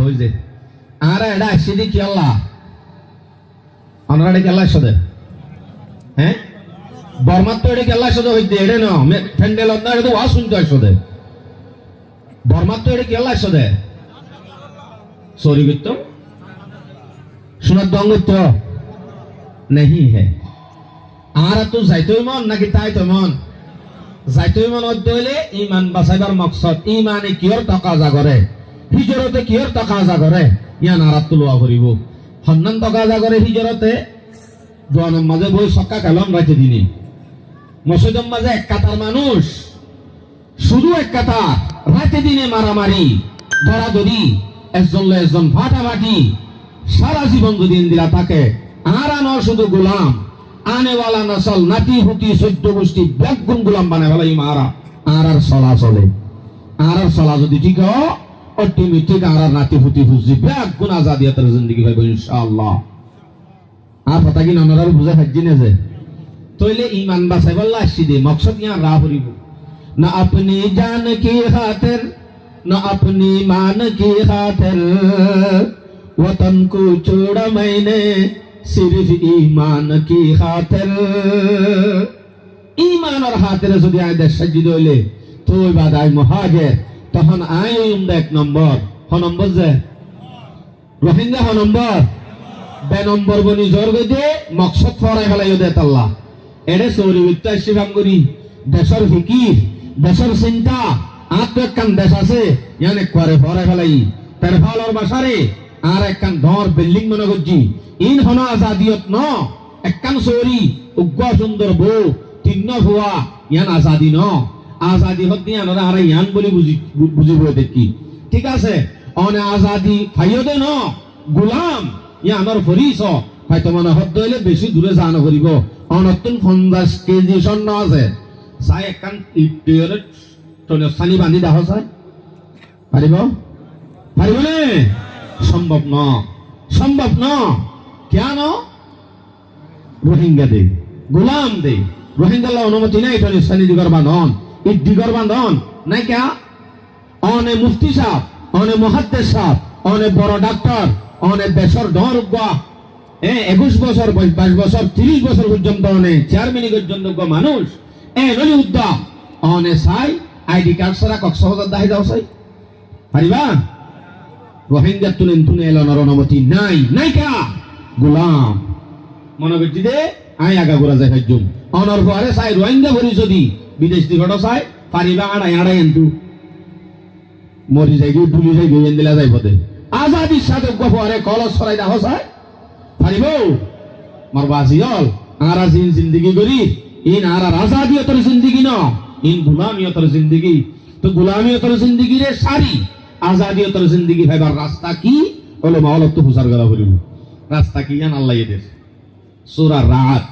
হইছে আর এটা আসছে দি কি আল্লাহ আমরা কি আল্লাহ সাথে হ্যাঁ বর্মার তো এটা কি আল্লাহ সাথে হইতে এটা না ফ্যান্ডেল না এটা তো ওয়া শুনতে আসছে বর্মার তো এটা কি আল্লাহ সাথে সরি করতো শোনার দঙ্গ তো नहीं है আর তো যাইতই মন নাকি তাই তো মন যাইতই মন হইলে ঈমান বাঁচাইবার মাকসাদ ঈমানে কিয়র তাকাজা করে হিজরতে কিয়র তাকাজা করে ইয়ান আর তুলুয়া করিব হন্নান তাকাজা করে হিজরতে দোয়ানোর মাঝে বই সক্কা কালাম রাখতে দিনি মসজিদের মাঝে এক কাতার মানুষ শুধু এক কাতার রাতে দিনে মারামারি ধরাধরি একজন ফাটাফাটি সারা জীবন যদি ইন্দিরা থাকে আর আনো শুধু গোলাম আনেওয়ালা নসল নাতি হুতি 14 গোষ্ঠী ব্যাগুন গোলাম বানায় ফেলাই মারা আর চলা চলে আর চলা যদি ঠিক অটোমেটিক আর নাতি হুতি হুজি ব্যাগুন আজাদিয়াতের জিন্দগি পাইব ইনশাআল্লাহ আর কথা কি ননরার বুঝা হাজি না যে তইলে ঈমান বাঁচাইবাল্লাহ আসছি দে মকসদ ইয়া রা হরিব না আপনি জান কি খাতির না আপনি মান কি খাতির वतन को छोड़ा मैंने सिर्फ ईमान की खातिर ईमान और खातिर যদি আয় দেশ সাজিদ হইলে তুই বাদাই মুহাজির তখন আয় এক নম্বর হ নম্বর যে রোহিঙ্গা হ নম্বর বে নম্বর বনি জোর গইতে মকসদ ফরাই ফেলাই দে আল্লাহ এড়ে সৌরি বিত্তা শিবাম করি দেশের ফিকির দেশের চিন্তা আত্মকান দেশ আছে ইয়ানে করে ফরাই ফেলাই তার ভালোর বাসারে আর একখান ধর বিল্ডিং মনে করছি ইন হন আজাদিয়ত ন একখান সৌরি উগ্র সুন্দর বউ তিন্ন ভুয়া ইয়ান আজাদি ন আজাদি হত নিয়ে আনারা আর ইয়ান বলি বুঝিব দেখি ঠিক আছে অনে আজাদি ফাইও দে ন গোলাম ইয়ানোর ফরিস হয়তো মনে হত হইলে বেশি দূরে যা নকরিব অনতুন 50 কেজি স্বর্ণ আছে চাই একখান সানি বান্ধি দাহ চাই পারিব পারিব নে সম্ভব না কেন রোহিঙ্গা দে গোলাম দে রোহিঙ্গা অনুমতি নাই তো নিশানি দিগর বাঁধন ঈদ দিগর বাঁধন নাই কে অনে মুফতি সাহেব অনে মুহাদ্দিস সাহেব অনে বড় ডাক্তার অনে দেশের ডর উগা 21 বছর 22 বছর 30 বছর পর্যন্ত অনে চেয়ারম্যান পর্যন্ত মানুষ নলি উদ্যা অনে সাই আইডি কার্ড ছাড়া কক্সবাজার দাহি যাও চাই পারিবা রোহিঙ্গা তুলে এলানোর অনুমতি নাই কা গোলাম মনে করছি দে আই আগা গোড়া যাই খাইজুম অনর পরে চাই রোহিঙ্গা ভরি যদি বিদেশ দিঘট চাই পারিবা আড়াই এন্তু মরি যাই গিয়ে ডুলি যাই গিয়ে দিলা যাই পদে আজাদির সাথে গপরে কলস ছড়াই দাহ চাই পারিব মোর বাজি হল আর আজিন জিন্দগি করি ইন আর আজাদিয়তর জিন্দগি ন ইন গুলামিয়তর জিন্দগি তো গুলামিয়তর জিন্দগি রে সারি আজাদিয়তর জিন্দগি ভাইবার রাস্তা কি হলো মাওলাত তো হুসার গলা করিব রাস্তা কি জান আল্লাহ এদের সূরা রাত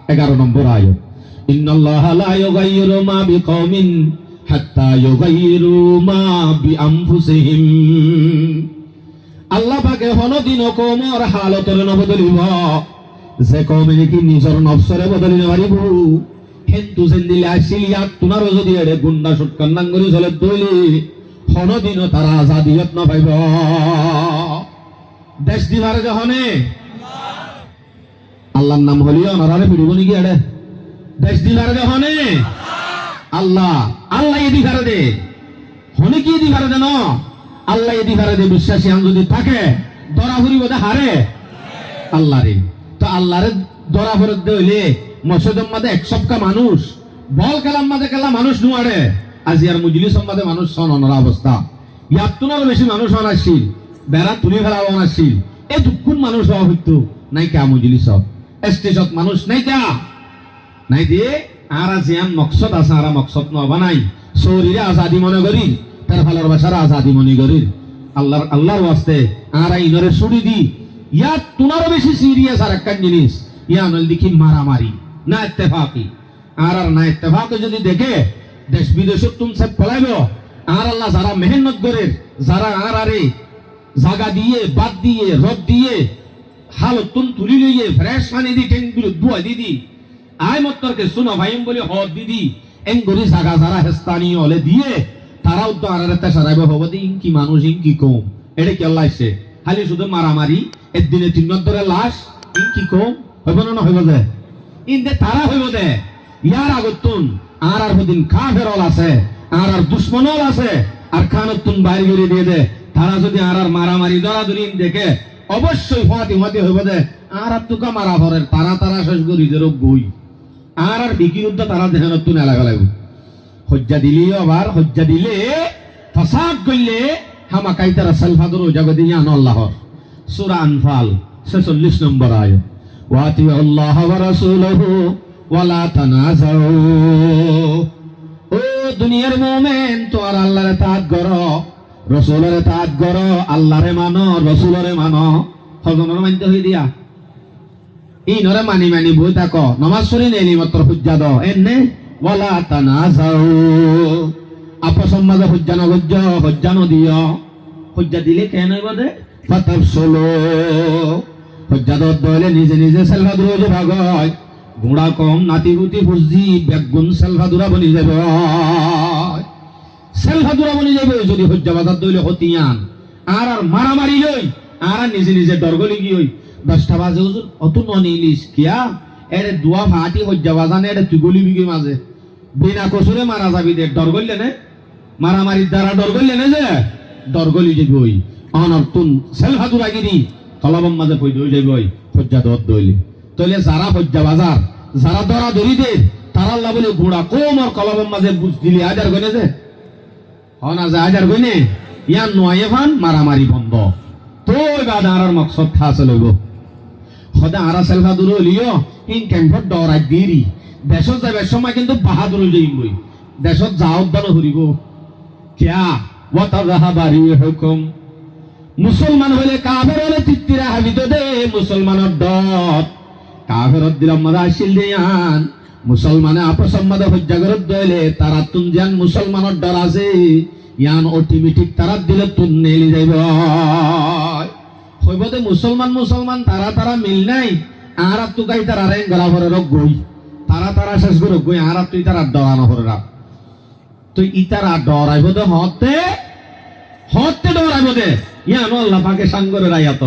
11 নম্বর আয়াত ইন্নাল্লাহা লা ইউগাইয়িরু মা বিকওমিন হাত্তা ইউগাইয়িরু মা বিআনফুসিহিম আল্লাহ পাকে হনদিন কওমর হালতরে নবদলিব যে কওমে কি নিজর নফসরে বদলি নেবারিব হেতু জিন্দিলে আসিলিয়া তোমার যদি এড়ে গুন্ডা সুটকান নাঙ্গরি চলে দইলি হনদিন তারা আজাদিয়ত না পাইব দেশ দিবার যখনে আল্লাহর নাম হলিও নরারে ফিরিব নাকি এড়ে দেশ দিবার যখনে আল্লাহ এদিকে দে হনে কি এদিকে দে ন আল্লাহ এদিকে দে বিশ্বাসী আন যদি থাকে দরা ফুরিব দে হারে আল্লাহ রে তো আল্লাহরে দরা ফরত দে হইলে মসজিদের মাঝে 100টা মানুষ বল কালাম মাঝে কালা মানুষ নুয়ারে আজি আর মজলিস সম্মাদে মানুষ সন অনরা অবস্থা ইয়াতুনার বেশি মানুষ অনাসিল বেড়া তুলি ফেলা অনাসিল এ দুঃখুন মানুষ হওয়া হইতো নাই কা মজলিস স্টেজত মানুষ নাই কা নাই দিয়ে আর জিয়ান মকসদ আছে আর মকসদ নবা নাই শরীরে আজাদি মনে করি তার ফালার বাসার আজাদি মনে করি আল্লাহর ওয়াস্তে আর ইনরে ছুড়ি দি ইয়াত তুনারও বেশি সিরিয়াস আর একটা জিনিস ইয়া নল দেখি মারামারি না ইত্তেফাকি আর না ইত্তেফাকে যদি দেখে দেশ বিদেশ তুমি সব পলাইব আর আল্লাহ যারা মেহনত করে যারা আর আরে জায়গা দিয়ে বাদ দিয়ে রদ দিয়ে হালত তুলি লইয়ে ফ্রেশ পানি দি টেন দুয়া দিদি আয় মত্তরকে শুনো ভাইম বলে হদ দিদি এঙ্গরি জায়গা যারা হেস্তানি হলে দিয়ে তারাও তো আর একটা সারাইব হব দি ইনকি মানুষ ইনকি কম এটা কি আল্লাহ আইছে খালি শুধু মারামারি একদিনে 3 ধরে লাশ ইন কি কম হইব না হইব দে ইন দে তারা হইব দে ইয়ার আগতুন আর হদিন কাফেরল আছে আর দুশমনল আছে আর খানতুন বাইরে করে দিয়ে দে তারা যদি আর মারামারি দরাদরি দেখে অবশ্যই ফাতি হইব দে আর তুকা মারা ভরের তারা শেষ করি যে গই আর বিকিরুদ্ধ তারা দেহনতুন এলাকা লাগবে হজ্জা দিলেও আবার হজ্জা দিলে ফাসাদ করলে হামাকাই তারা সালফাদুর জগতে জান আল্লাহর সূরা আনফাল 46 নম্বর আয়াত ওয়াতি আল্লাহ ওয়া রাসূলুহু ওয়ালা তানাজাউ ও দুনিয়ার মুমিন তো আর আল্লাহর তাআত করো রাসূলের তাআত করো আল্লাহরে মানো রাসূলের মানো হজনের মানতে হই দিয়া এই নরে মানি বই থাকো নামাজ পড়ি নেই মাত্র হুজ্জা দাও এনে ওয়ালা তানাজাউ আপসম্মাদ হুজ্জা নগজ্জ হুজ্জা নদিও হুজ্জা দিলে কেন হইব দে ফাতাফসুলু হুজ্জা দলে নিজে নিজে সালফাদুর যে ভাগ হয় ঘোড়া কম নাতিগুতি বুঝি বেগুন সালফাদুরা বনি যাবে সালফাদুরা বনি যাবে যদি হুজ্জা বাজার দইলে হতিয়ান আর মারামারি লই আর নিজে নিজে ডরগলি কি হই 10টা বাজে হুজুর অত নন ইলিশ কিয়া এরে দুয়া ফাটি হুজ্জা বাজানে এরে তুগলি বিগে মাঝে বিনা কসুরে মারা যাবি দে ডরগলি নে মারামারির দ্বারা ডরগলি নে যে ডরগলি যাবি ওই অনর্তুন সালফাদুরা গিরি কলবম মাঝে কই দই যাবি ওই হুজ্জা দত দইলে তইলে যারা হজ্জা বাজার যারা দরা দরি দে তারা আল্লাহ বলে ঘোড়া কোমর কলবম মাঝে বুঝ দিলি হাজার গনে যে হনা যা হাজার গনে ইয়ান নয় ফান মারামারি বন্ধ তোই বাদার মকসদ খাস লইব খদা আরা সেলফা দূর হলিও ইন ক্যাম্পত ডরাই দিরি দেশত যাবে সময় কিন্তু বাহাদুর যাইম বই দেশত যাও দান হরিব কিয়া ওয়াতাযাহাবারি হুকুম মুসলমান হলে কাফের হলে তিত্তিরা হাবিত দে মুসলমানের দত কাফেরত দিলাম মাদা আসিল দেয়ান মুসলমানে আপসম্মাদ হজ্জা করত দইলে তারা তুন জান মুসলমানের ডর আছে ইয়ান অটোমেটিক তারা দিলে তুন নেলি যাইব হইব দে মুসলমান তারা মিল নাই আর তুকাই তারা রেং গলা ভরে রক গই তারা শেষ করে গই আর তুই তারা ডরানো ভরে রাখ তুই ইতারা ডরাইব দে হতে ডরাইব দে ইয়ান আল্লাহ পাকে সাঙ্গরের আয়াত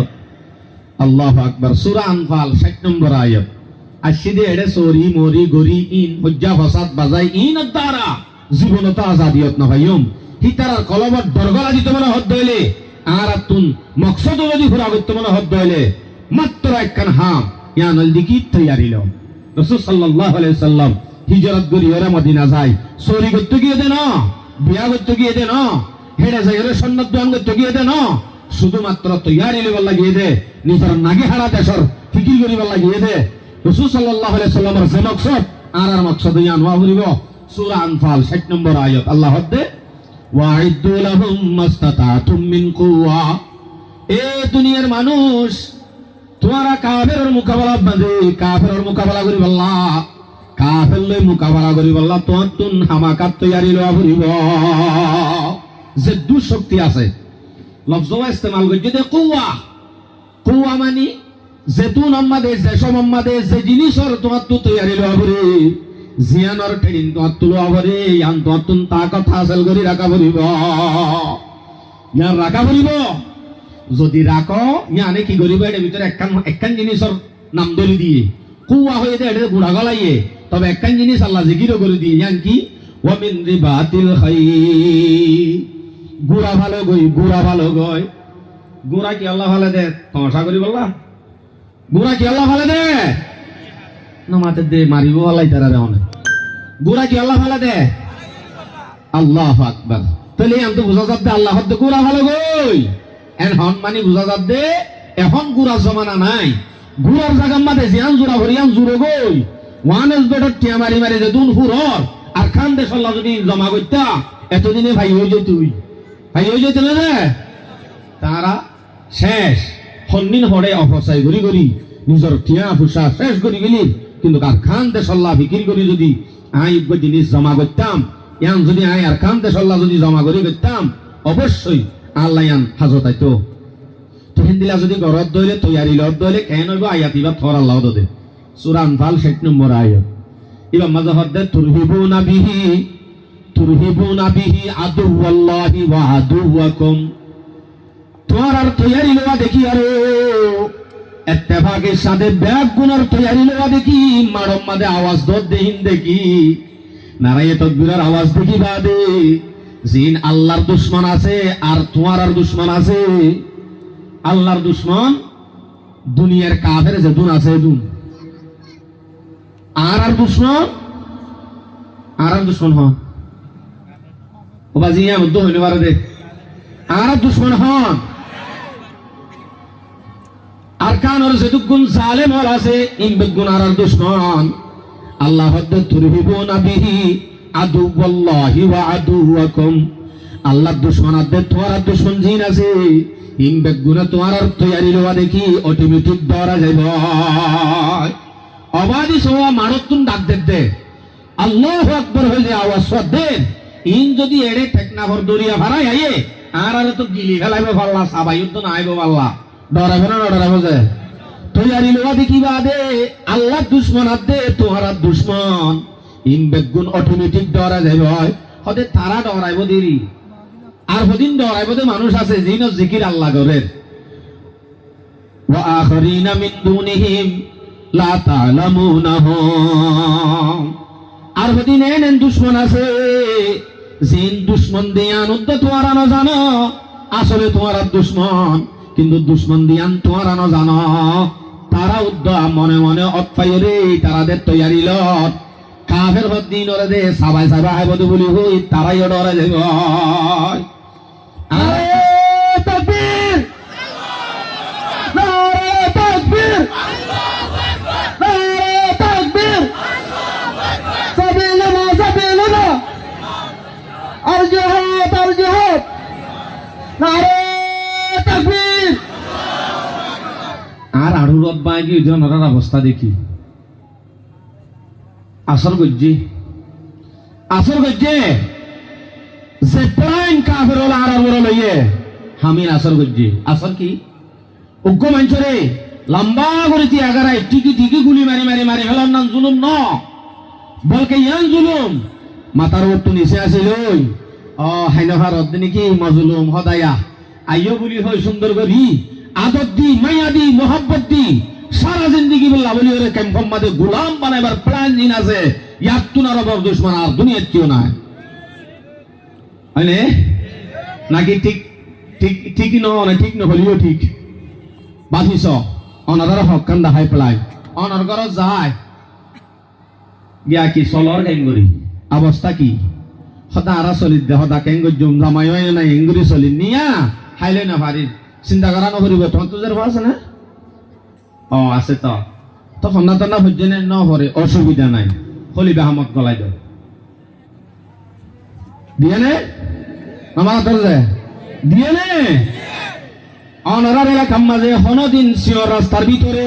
আল্লাহু আকবার সূরা আনফাল 60 নম্বর আয়াত আসিদে এড়ে সরি মরি গরি ইন হজ্জা ফাসাদ বাজাই ইন দ্বারা জীবনত আজাদিয়ত না ভাইয়ম হিতার কলবত দরগলা দিতে মনে হদ দইলে আর তুন মকসদ যদি পুরা করতে মনে হদ দইলে মাত্র একখান হাম ইয়া নলদিকি তৈয়ারি লো রাসূল সাল্লাল্লাহু আলাইহি সাল্লাম হিজরত করি ওরা মদিনা যায় সরি করতে গিয়ে দে না বিয়া করতে গিয়ে দে না হেডে যায় ওরে সন্ন্যত দান করতে গিয়ে দে না শুধুমাত্র তৈয়ারি লইবার লাগিয়ে দে নিজের নাগে হারা দেশর ফিকির করিবার লাগিয়ে দে রাসূল সাল্লাল্লাহু আলাইহি সাল্লামের যে মকসদ আর মকসদ ইয়ান ওয়া হইব সূরা আনফাল 60 নম্বর আয়াত আল্লাহ হদ্দে ওয়াইদু লাহুম মাস্তাতাতুম মিন কুওয়া এ দুনিয়ার মানুষ তোমরা কাফেরের মোকাবেলা বাঁধে কাফেরের মোকাবেলা করি বল্লা কাফের লই মোকাবেলা করি বল্লা তোমার তুন হামাকাত তৈয়ারি লওয়া করিব যে দুশক্তি আছে লফজ ইস্তেমাল করতে দে কুওয়া মানে যেতুন আমাদে যেসব আমাদে যে জিনিসর তোমার তো তৈয়ারি লওয়া করি জিয়ানর ট্রেনিং তোমার তুলো আবরে ইয়ান তোমার তুন তা কথা হাসিল করি রাখা পড়িব ইয়ান রাখা পড়িব যদি রাখো ইয়ানে কি করিব এর ভিতরে একখান জিনিসর নাম ধরে দিয়ে কুয়া হয়ে দে এটা গুড়া গলাইয়ে তবে একখান জিনিস আল্লাহ জিকিরও করে দিয়ে ইয়ান কি ওয়া মিন রিবাতিল খাইর গুড়া ভালো গই গুড়া কি আল্লাহ ভালো দে তমাশা করি বললা গুড়া কি আল্লাহ ভালো দে নমাতে দে মারিব আল্লাহ তারা রে অনেক গুড়া কি আল্লাহ ভালো দে আল্লাহু আকবার তাহলে আমি তো বুঝা যাবে আল্লাহ হদ্দে গুড়া ভালো গই এখন মানে বুঝা যাবে এখন গুড়া জমানা নাই গুড়ার জায়গা মাঝে জিয়ান জোড়া ভরিয়ান জুড়ে গই ওয়ান এস বেটার টিয়া মারি যে দুন ফুরর আর খান দেশ আল্লাহ যদি জমা করতা এতদিনে ভাই হয়ে যেত না রে তারা শেষ হন্নিন হরে অপচয় করি নিজের টিয়া ফুসা শেষ করি গেলি কিন্তু আর খান দেশ আল্লাহ বিক্রি করি যদি আই জিনিস জমা করতাম ইয়ান যদি আই আর খান দেশ আল্লাহ যদি জমা করি করতাম অবশ্যই আল্লাহ ইয়ান হাজত আইতো তখন দিলা যদি গরত দইলে তৈয়ারি লত দইলে কেন হইব আয়াত ইবা থর আল্লাহ দে সূরা আনফাল 60 নম্বর আয়াত ইবা মাযহাদ তুরহিবুনা বিহি আদুওয়াল্লাহি ওয়া আদুওয়াকুম তোমার আর তৈয়ারি লওয়া দেখি আরো এত্তেফাকের সাথে ব্যাগ গুনার তৈয়ারি লওয়া দেখি মারম মাদে আওয়াজ দর দেহিন দেখি নারায়ে তকবীরের আওয়াজ দেখি বাদে জিন আল্লাহর দুশমন আছে আর তোমার আর দুশমন আছে। আল্লাহর দুশমন দুনিয়ার কাফের যে দুন আছে দুন আর দুশমন আর দুশমন হন ও বাজি মধ্যে হইতে পারে দে আর দুশমন হন আর কানোর যেটুকুন জালেম হল আছে ইনবেগুন আর দুশমন আল্লাহ হদ্দ তুরহিবুনা বিহি আদুওয়াল্লাহি ওয়া আদুওয়াকুম আল্লাহ দুশমন আদে তোমার দুশমন জিন আছে ইনবেগুন তোমার আর তৈয়ারি লওয়া দেখি অটোমেটিক ধরা যাইব অবাদি সোয়া মারতুন ডাক দে আল্লাহু আকবার হইলে আওয়াজ দেন ইন যদি এড়ে টেকনা ভর দরিয়া ভাড়াই আইয়ে আর তো গিলি ফেলাইবে পাল্লা সাবাইত না আইব পাল্লা ডরাবে না ডরাবে যে তৈয়ারি লওয়া দেখি বাদে আল্লাহ দুশমন আদে তোমার দুশমন ইন বেগুন অটোমেটিক ডরা যাইব হদে তারা ডরাইব দেরি আর হদিন ডরাইব দে মানুষ আছে জিন জিকির আল্লাহ করে ওয়া আখরিনা মিন দুনিহিম লা তা'লামুনাহুম আর হদিন এন দুশমন আছে জিন দুশমন দিয়ান উদ্দ তোমার না জানো আসলে তোমার দুশমন কিন্তু দুশমন দিয়ান তোমার না জানো তারা উদ্দ মনে মনে অপায়রে তারাদের তৈয়ারি লত কাফের হদিন ওরে দে সাবাই সাবাই আইব বলি হই তারাই ডরে যাইব আরে তাকবীর নারে তাকবীর নারে তাকবীর সাবিলুল্লাহ সাবিলুল্লাহ আর জিহাদ নারে তাকবীর আর আড়ু রব্বাই কি জনরার অবস্থা দেখি আসর গজ্জি যে প্রাণ কাফের হল আর বড় লইয়ে হামিন আসর গজ্জি আসর কি উগ্র মাঞ্চরে লম্বা করে তি আগারাই টিকি গুলি মারি মারি মারি ফেলার নাম জুলুম ন বলকে ইয়ান জুলুম মাতার ওর তো নিচে আসিল হাইনফার অদ্দিনী কি মজলুম হদায়া আইয় বলি হয় সুন্দর করি আদত দি মাইয়া দি মোহাব্বত দি সারা জিন্দিগি বললা বলি ওরে ক্যাম্পম মাদে গোলাম বানাইবার প্ল্যান জিন আছে ইয়াত তুনার অভাব দুশমন আর দুনিয়ার কেউ নাই হয়নে নাকি ঠিক ঠিক ঠিকই না ঠিক নহলিও ঠিক বাঁচিছ অনাদার হক কান্দা হাই পেলাই অনার ঘর যায় গিয়া কি চলর কেঙ্গুরি অবস্থা কি সদা আরা চলি দে সদা কেঙ্গুর জুম জামাই নাই এঙ্গুরি চলি নিয়া হাইলে না ভারি চিন্তা করা নকরিব তোমার তো যার আছে না আছে তো সন্না টন্না ভোজনে নভরে অসুবিধা নাই হলি বেহামত গলাই দাও দিয়ে নে আমার দরজে দিয়ে নে অনরার এলাকার মাঝে হনদিন সিওর রাস্তার ভিতরে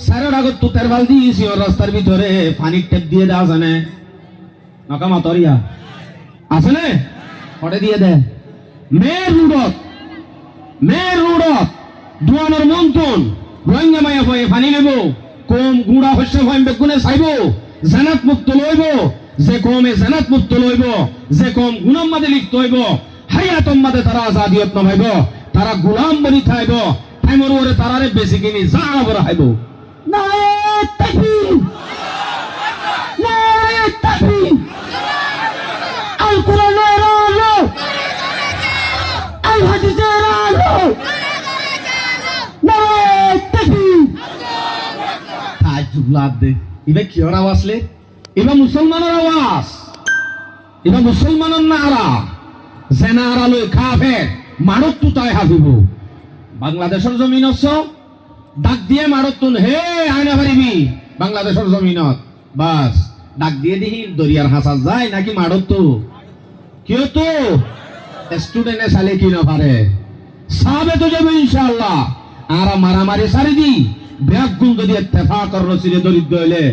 সারের আগত তো তেরবাল দি সিওর রাস্তার ভিতরে পানির টেপ দিয়ে দেওয়া জানে নকামা তরিয়া আছে নে হটে দিয়ে দে মেয়ের রুডত দুয়ানোর মন্থন রোহিঙ্গা মায়া ভয়ে পানি নেব কম গুড়া শস্য ভয় বেগুনে চাইব জানাত মুক্ত লইব যে কমে জানাত মুক্ত লইব যে কম গুণাম মাদে লিপ্ত হইব হায়াতম মাদে তারা আজাদিয়ত নভাইব তারা গোলাম বনি থাইব টাইমর ওরে তারারে বেশি কিনি যা বড় হাইব নারে তাকবীর নারে তাকবীর আল কোরআনের আলো আল হাদিসের আলো নারে তাকবীর তাজুবলাদ দে ইবে কিয়র আওয়াজ লে ইবে মুসলমানের আওয়াজ ইবে মুসলমানের নারা জেনারা লই কাফের মারত তো তাই হাবিব বাংলাদেশের জমিন ডাক দিয়ে মারত তুন হে আয়না পারিবি বাংলাদেশের জমিনত বাস ডাক দিয়ে দিহি দরিয়ার হাসা যায় নাকি মারত তো কেউ তো স্টুডেন্টে সালে কি না পারে সাবে তো যাবে ইনশাআল্লাহ আর মারামারি সারি দি বেগুন যদি ইত্তেফাকর রসিলে দরিদ্র হইলে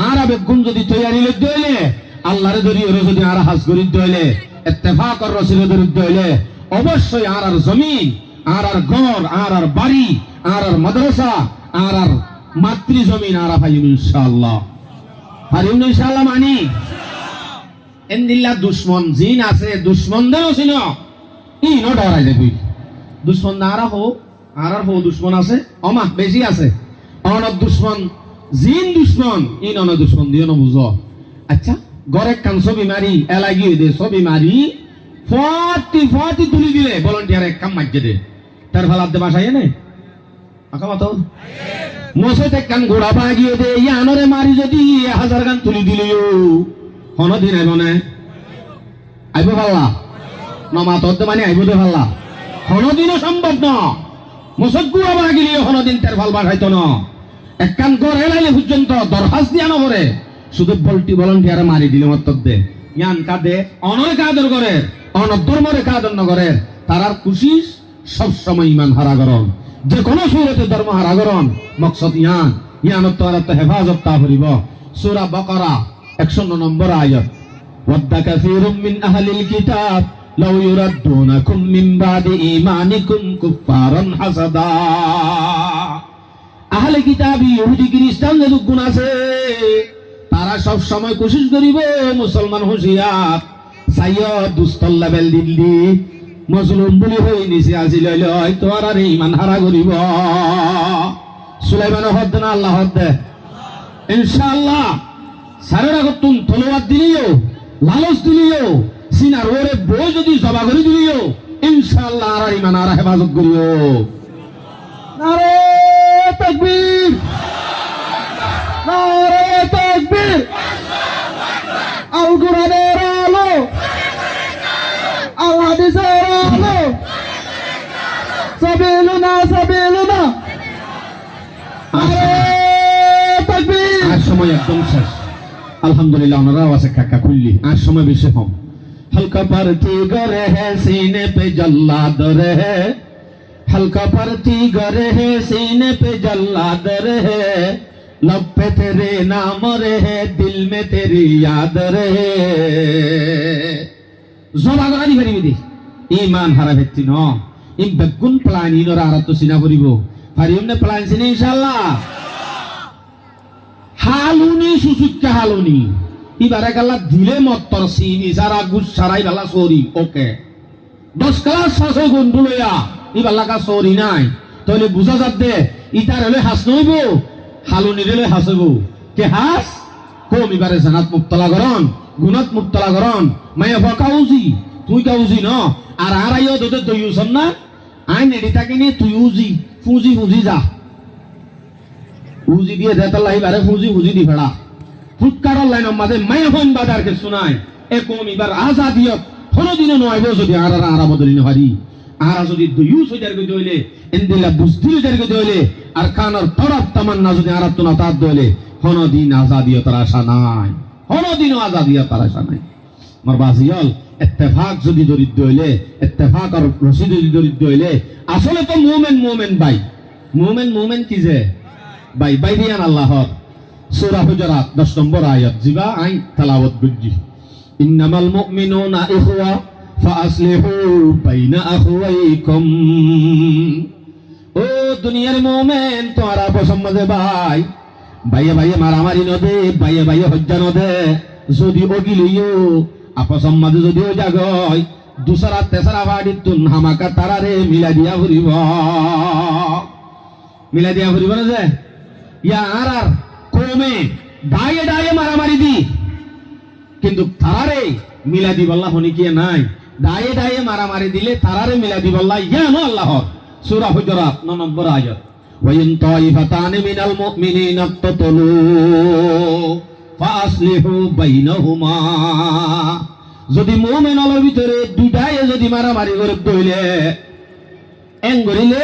আর বেগুন যদি তৈয়ারি লইতে হইলে আল্লাহর দরিয়ে যদি আর হাজ গরিদ্র হইলে ইত্তেফাকর রসিলে দরিদ্র হইলে অবশ্যই আর জমিন আর ঘর আর বাড়ি আর মাদ্রাসা আর মাতৃ জমিন আর পাইম ইনশাআল্লাহ পারিম ইনশাআল্লাহ মানি এন্দিল্লা দুশ্মন জিন আছে দুশ্মন দেও চিনো ই ন ডরাই যাবি দুশ্মন না আর হো দুশ্মন আছে অমা বেশি আছে অনব দুশ্মন জিন দুশ্মন ইন অন দুশ্মন দিও না বুঝো আচ্ছা গরে কান ছবি মারি এলাগি দে ছবি মারি 40 তুলি দিলে ভলান্টিয়ার এক কাম মাইজে দে তার ফালাত দে বাসায় এনে আকা মাতো মসজিদে কান ঘোড়া বাগিয়ে দে ইয়ানরে মারি যদি 1000 গান তুলি দিলিও হন দিন আইব না আইব ভাল্লা নমা তোর মানে আইব দে ভাল্লা হন দিনও সম্ভব না মসজিদ ঘোড়া বাগিলে হন দিন তার ভাল বাড়াইতো না এক কান গড়ে লাইলে পর্যন্ত দরখাস্ত দিয়া না করে শুধু ভলান্টিয়ারে মারি দিলে মতক দে ইয়ান কাদে অনয় কাদর করে অনধর্মরে কাদর নগরে তারার খুশি সব সময় ইমান হারা করন যে কোনো সুরতে ধর্ম হারা করন মকসদ ইয়ান তো হেফাজত তা করিব সূরা বাকারা 109 নম্বর আয়াত ওয়াদ্দা কাসীরুম মিন আহলিল কিতাব লাউ ইউরাদ্দুনাকুম মিন বাদি ঈমানিকুম কুফফারান হাসাদা আহলে কিতাব ইহুদি খ্রিস্টান যে গুণ আছে তারা সব সময় কোশিশ করিব মুসলমান হুঁশিয়ার সাইয় দুস্তল লেভেল দিল্লি মজলুম বলি হই নিছে আজি লইল তোর আর ইমান হারা করিব সুলাইমান হদ না আল্লাহ হদ ইনশাআল্লাহ সারের আগত তুম তলোয়ার দিলিও লালচ দিলিও সিনার ওরে বই যদি জবা করে দিলিও ইনশাআল্লাহ আর ইমান আর হেফাজত করিও নারে তাকবীর নারে তাকবীর আল কোরআনের আলো আল হাদিসের আলো সাবিলুনা নারে তাকবীর আর সময় একদম শেষ আলহামদুলিল্লাহ ওনারা আওয়াজে কাকা খুললি আর সময় বেশি কম हल्का परती गरे है सीने पे जल्लाद रहे हल्का परती गरे है सीने पे जल्लाद रहे लब पे तेरे नाम रहे दिल में तेरी याद रहे जोरा गरानी करी बिदी ईमान हरा व्यक्ति नो इन बेगुन प्लान इन और आरत तो सिना करिबो हरियम ने प्लान सिने इंशाल्लाह हालुनी सुसुक्का हालुनी ইবারে গালা দিলে মত্তর সিনি সারা গুছ সারাই বালা সরি ওকে 10 ক্লাস ফাসে গুণ লইয়া ইবালা কা সরি নাই তাহলে বুঝা যাবে ইতার হলে হাস নইব হালুনি রে হাসবো কে হাস কম ইবারে জানাত মুক্তলা করন গুনাত মুক্তলা করন মায়া ফকাউজি তুই কাউজি ন আর আইও দতে দইউছন না আই নেডি তাকিনি তুই উজি ফুজি যা উজি দিয়ে দেতাল্লাহ ইবারে ফুজি দি ফেড়া ফুটকারর লাইনের মাঝে মায়া হন বাজারকে শোনায় এ কম এবার আজাদিয়ত কোনদিনও নয়ব যদি আরা বদলি নহারি আরা যদি দুইউ সজারকে দইলে ইনদিলা বুঝদিল জারকে দইলে আর কানর তরফ তামান্না যদি আরাত না তার দইলে কোনদিন আজাদিয়তের আশা নাই কোনদিনও আজাদিয়তের আশা নাই মারবাজিয়াল ইত্তেফাক যদি দরিদ্র হইলে ইত্তেফাক আর রশিদ যদি দরিদ্র হইলে আসলে তো মুমিন ভাই মুমিন কি যে ভাই দিয়ান আল্লাহর সূরা হুজুরাত 10 নম্বর আয়াত জিবা আই তেলাওয়াত করজি ইন্নামাল মুমিনুনা ইখওয়া ফাআসলিহু বাইনা আখওয়াইকুম ও দুনিয়ার মুমিন তোরা পছন্দে ভাইয়ে মারামারি নদে ভাইয়ে হজ্জা নদে যদি ওগিলিও আপসম মাঝে যদি ও জাগয় দুসরা তেসরা বাড়ি তুন হামাকা তারারে মিলা দিয়া ঘুরিব না যে ইয়া আর কমে ডায়ে মারামারি দি কিন্তু তারারে মিলা দিবাল্লাহ হনি কি নাই ডায়ে মারামারি দিলে তারারে মিলা দিবাল্লাহ ইয়ানো আল্লাহ সূরা হুজুরাত 9 নম্বর আয়াত ওয়াইন তাইফাতানি মিনাল মুমিনিনা তাতালু ফাসলিহু বাইনাহুমা যদি মুমিনর ভিতরে দুটায় যদি মারামারি করে দইলে এন গরিলে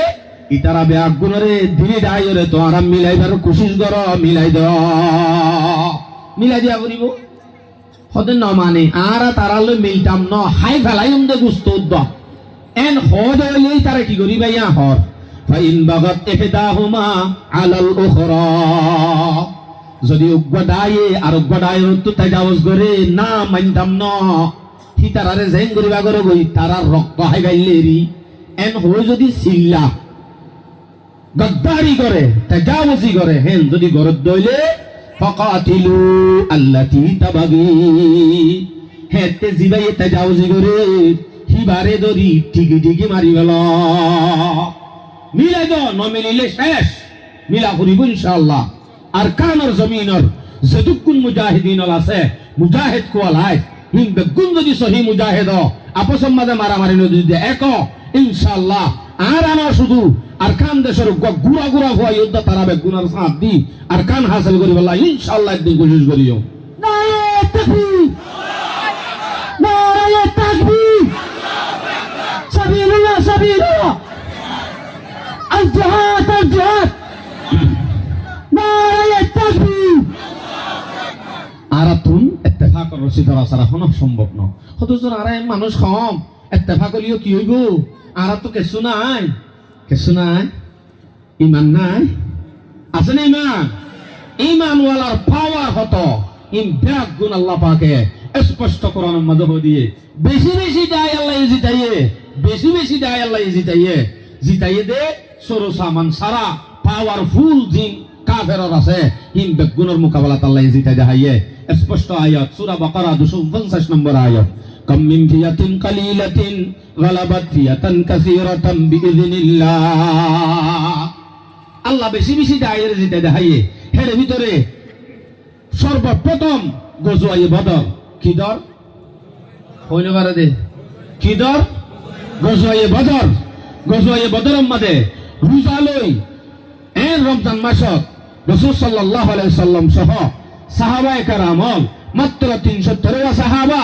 ইতারা ব্যাগ গুণরে ধীরে ডাইরে তো আরাম মিলাইবার কোশিশ কর মিলাই দিয়া করিব হতে ন মানে আর তারালে মিলতাম ন হাই ফেলাইম দে গুস্ত দ এন হদ হইলেই তারা কি করিবা ইয়া হর ফাইন বাগাত ইহদাহুমা আলাল উখরা যদি উগদায়ে আর উগদায়ে তো তাজাওয়াজ করে না মানতাম ন হি তারারে জেন করিবা করে গই তারার রক্ত হাই গাইলেরি এন হই যদি সিল্লা গদ্দারি করে তাজাওয়াজি করে হেন যদি গরদ দইলে ফাকাতিলু আল্লাতী তাবাগী হেতে জিবাই তাজাওয়াজি করে হিবারে দরি টিকি টিকি মারি গেল মিলাই দো নমিলিলে শেষ মিলা করিব ইনশাআল্লাহ আর কানর জমিনর যতক্ষণ মুজাহিদিন আছে মুজাহিদ কোয়ালাই হিম বেগুন যদি সহি মুজাহিদ আপসম মাঝে মারামারি নদী দিয়ে এক ইনশাআল্লাহ আর আমার শুধু আর কান দেশের গুড়া গুড়া হওয়া যোদ্ধা তারা বেগুনার সাথ দি আর কান হাসিল করি বলা ইনশাআল্লাহ একদিন কোশিশ করিও নারায়ে তাকবীর নারায়ে তাকবীর সাবিরুল্লাহ সাবিরুল্লাহ আল জিহাদ নারায়ে তাকবীর আর তুন ইত্তেফাক রশি ধরা ছাড়া কোনো সম্ভব নয় অথচ আর মানুষ কম ইত্তেফাক হলিও কি হইব আর তো কিছু নাই ইমান নাই আছে না ইমান ইমানওয়ালার পাওয়ার হতো ইন ব্যাগ গুণ আল্লাহ পাকে স্পষ্ট কোরআনের মধ্যে দিয়ে বেশি বেশি দেয় আল্লাহ জিতাইয়ে বেশি বেশি দেয় আল্লাহ জিতাইয়ে দে সরো সামান সারা পাওয়ারফুল জিন কাফেরর আছে হিম বেগুনের মোকাবেলা আল্লাহ জিতাই দেখাইয়ে স্পষ্ট আয়াত সূরা বাকারা 250 নম্বর আয়াত কাম মিন ফিয়াতিন কালিলাতিন গালাবাত ফিয়াতান কাসীরাতান বিইذনিল্লাহ আল্লাহ বেশি বেশি দায়ের জিতাই দেখাইয়ে এর ভিতরে সর্বপ্রথম গজওয়ায়ে বদর কি দর হইলো পারে দে কি দর গজওয়ায়ে বদরের মধ্যে রোজা লই রমজান মাসত রাসূল সাল্লাল্লাহু আলাইহি সাল্লাম সহ সাহাবায়ে কেরাম মাত্র 313 সাহাবা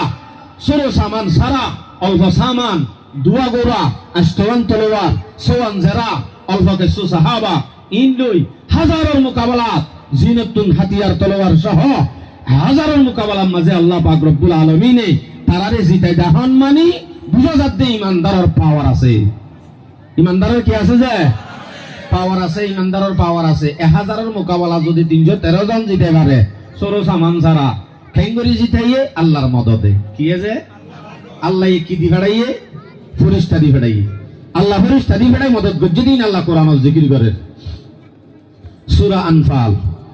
সরো সামান সারা অল্প সামান দুয়া গোরা আস্তওয়ান তলোয়ার সোয়ান জেরা অল্প কিছু সাহাবা ইনলই হাজারের মোকাবেলাত জিনাতুন হাতিয়ার তলোয়ার সহ হাজারের মোকাবেলার মাঝে আল্লাহ পাক রব্বুল আলামিনে তারারে জিতাই দাহন মানি বুঝা যাচ্ছে ইমানদারের পাওয়ার আছে ইমানদারের কি আছে যে পাওয়ার আছে ইমানদারের পাওয়ার আছে 1000 মোকাবেলা যদি 313 জন জিতে পারে সরো সামান ছাড়া খেঙ্গরি জিতাইয়ে আল্লাহর মদদে কি আছে আল্লাহ কি দি ফেড়াইয়ে ফেরেশতা দি ফেড়াইয়ে আল্লাহ ফেরেশতা দি ফেড়াই মদদ গজ্জে দিন আল্লাহ কোরআন জিকির করে সূরা আনফাল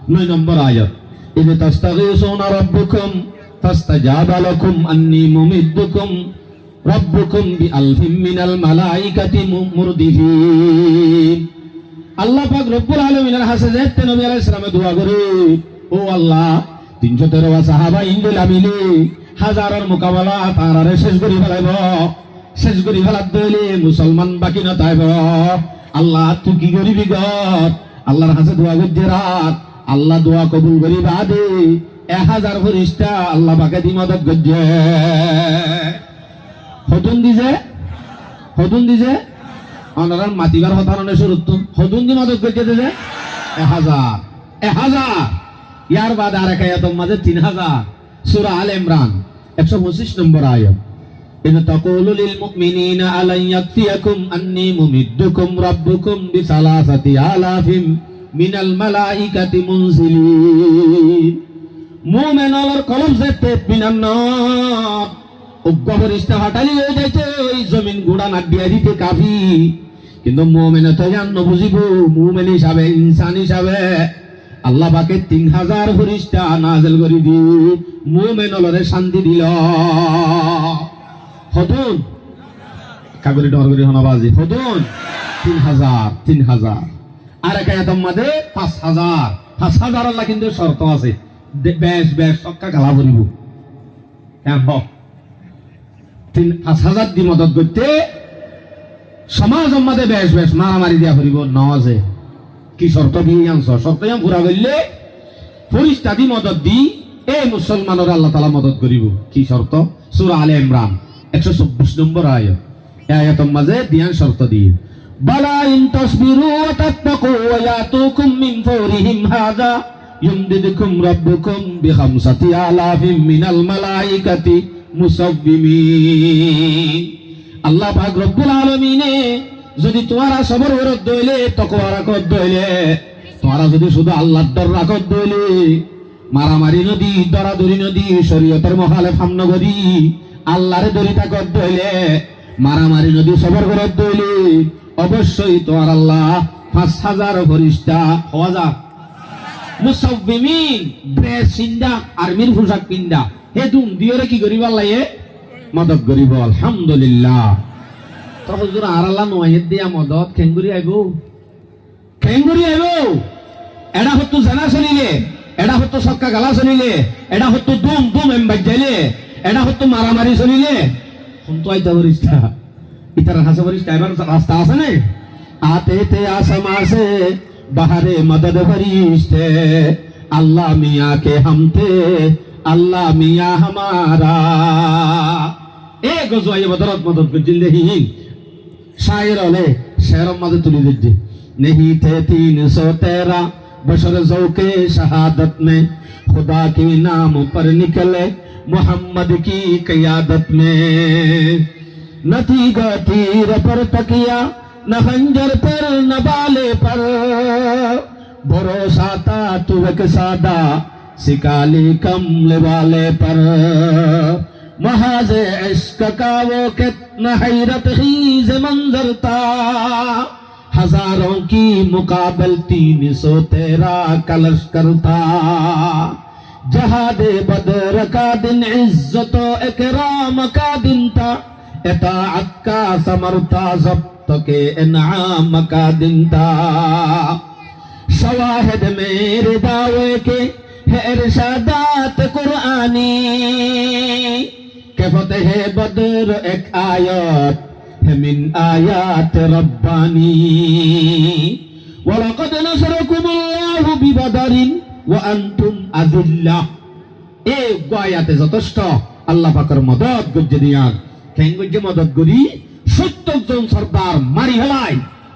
9 নম্বর আয়াত ইযা তাস্তাগীসুনা রাব্বুকুম ফাস্তাজাবা লাকুম আন্নী মুমিদ্দুকুম রাব্বুকুম বিআলফিম মিনাল মালাইকাতি মুরদিফিন আল্লাহ পাক রব্বুল আলামিনের কাছে যেতে নবী আলাইহিস সালামে দোয়া করে ও আল্লাহ 313 সাহাবা ইনদুল আমিলে হাজারের মোকাবেলা তারারে শেষ করি ফেলাত দইলে মুসলমান বাকি না তাইব আল্লাহ তুই কি করিবি গত আল্লাহর কাছে দোয়া করতে রাত আল্লাহ দোয়া কবুল করিবা দে 1000 ফেরেশতা আল্লাহ পাকে দি মদদ গজ্জে হদুন দিছে অনারার মাতিবার হতারণে শুরুত হদুন দি মদদ গজ্জে দে 1000 ইয়ার বাদ আর এক আয়াতের মাঝে 3000 সূরা আল ইমরান 125 নম্বর আয়াত ইন তাকুলু লিল মুমিনিনা আলাই ইয়াকফিয়াকুম আন্নী মুমিদ্দুকুম রাব্বুকুম বিসালাসাতি আলাফিম মিনাল মালাইকাতি মুনজিলিন মুমিনার কলব যেতে বিনান্নাত উগ্রফরিস্তা হাটালি হয়ে যাইতে ওই জমিন গুড়া না দিয়া দিতে কাফি কিন্তু মুমিনে তো জান বুঝিব মুমিন হিসাবে ইনসান হিসাবে আল্লাহ পাকে 3000 ফেরেশতা নাযিল করে দি মুমিনরে শান্তি দিল হদুন কাগরি ডরগরি হনাবাজি হদুন 3000 আর এক আয়াতের মধ্যে 5000 আল্লাহ কিন্তু শর্ত আছে বেশ সক্কা গালা ভরিব কেন হোক 5000 দি মদত করতে সমাজের মধ্যে বেশ মারামারি দিয়া ভরিব নওয়াজে কি শর্ত দিয়ে আনছো শর্ত পুরা করলে ফেরেশতা দি মদত দি এই মুসলমানের আল্লাহ তাআলা মদত করিব কি শর্ত সূরা আলে ইমরান 124 নম্বর আয়াত এই আয়াতের মাঝে দিয়ান শর্ত দিয়ে বালা ইন তাসবিরু ওয়া তাত্তাকু ওয়া ইয়াতুকুম মিন ফাওরিহিম হাযা ইউমদিদুকুম রাব্বুকুম বিখামসাতি আলাফিম মিনাল মালাইকাতি মুসাব্বিমিন আল্লাহ পাক রব্বুল আলামিনে যদি তোমরা সবর করত দইলে তাকওয়া রাখত দইলে তোমরা যদি শুধু আল্লাহর ডর রাখত দইলে মারামারি নদী দরাদরি নদী শরীয়তের মুখালেফ হামন করি আল্লাহরে দরি থাকত দইলে মারামারি নদী সবর করত দইলে অবশ্যই তোমার আল্লাহ 5000 ফেরেশতা হওয়া যা মুসাব্বিমিন ড্রেস সিন্দা আর্মির পোশাক পিন্দা হে দুম দিওরে কি করিবার লাগে মদত করিব আলহামদুলিল্লাহ। তো হুজুর আর আল্লাহ নয় দিয়া মদত খেঙ্গুরি আইব, খেঙ্গুরি আইব। এডা হতো জানা চলিলে, এডা হতো সক্কা গালা চলিলে, এডা হতো দুম দুম এম বাজাইলে, এডা হতো মারামারি চলিলে শুনতো আইতা বরিষ্টা ইতার হাসে বরিষ্টা এবার রাস্তা আছে না। आते थे आसमां से बहारे मदद फरिश्ते, अल्लाह मियाँ के हम थे अल्लाह मियाँ हमारा। एक गजवाए बदरत मदद को जिंदगी शायर वाले शेरों मदद तुली दीजिए। नहीं थे 313 बशर ज़ौक़े शहादत में, खुदा के नाम पर निकले मोहम्मद की क़यादत में। न थी तीर पर तकिया न खंजर पर न बाले पर, भरोसा था तू एक सादा सिकाली कमले वाले पर। महाज़े इश्क का वो कितना हैरत खीज़ मंजर था, हजारों की मुकाबल 313 का लश्कर था। जहादे बदर का दिन इज्जत इकराम का दिन था, इताअत का समर था ज़ब्त के इनाम का दिन था। शवाहिद मेरे दावे के है इरशादात कुरानी, के फतेह बदर एक आयत है मिन आयात रब्बानी। वलक़द नसरकुमुल्लाहु बिबदरिन व अंतुम अज़िल्ला। এই আয়াতে যথেষ্ট আল্লাহ পাকের মদত গজ্জে দিয়ান কেঙ্গজ্জে মদত করি 70 জন সর্দার মারি হেলাই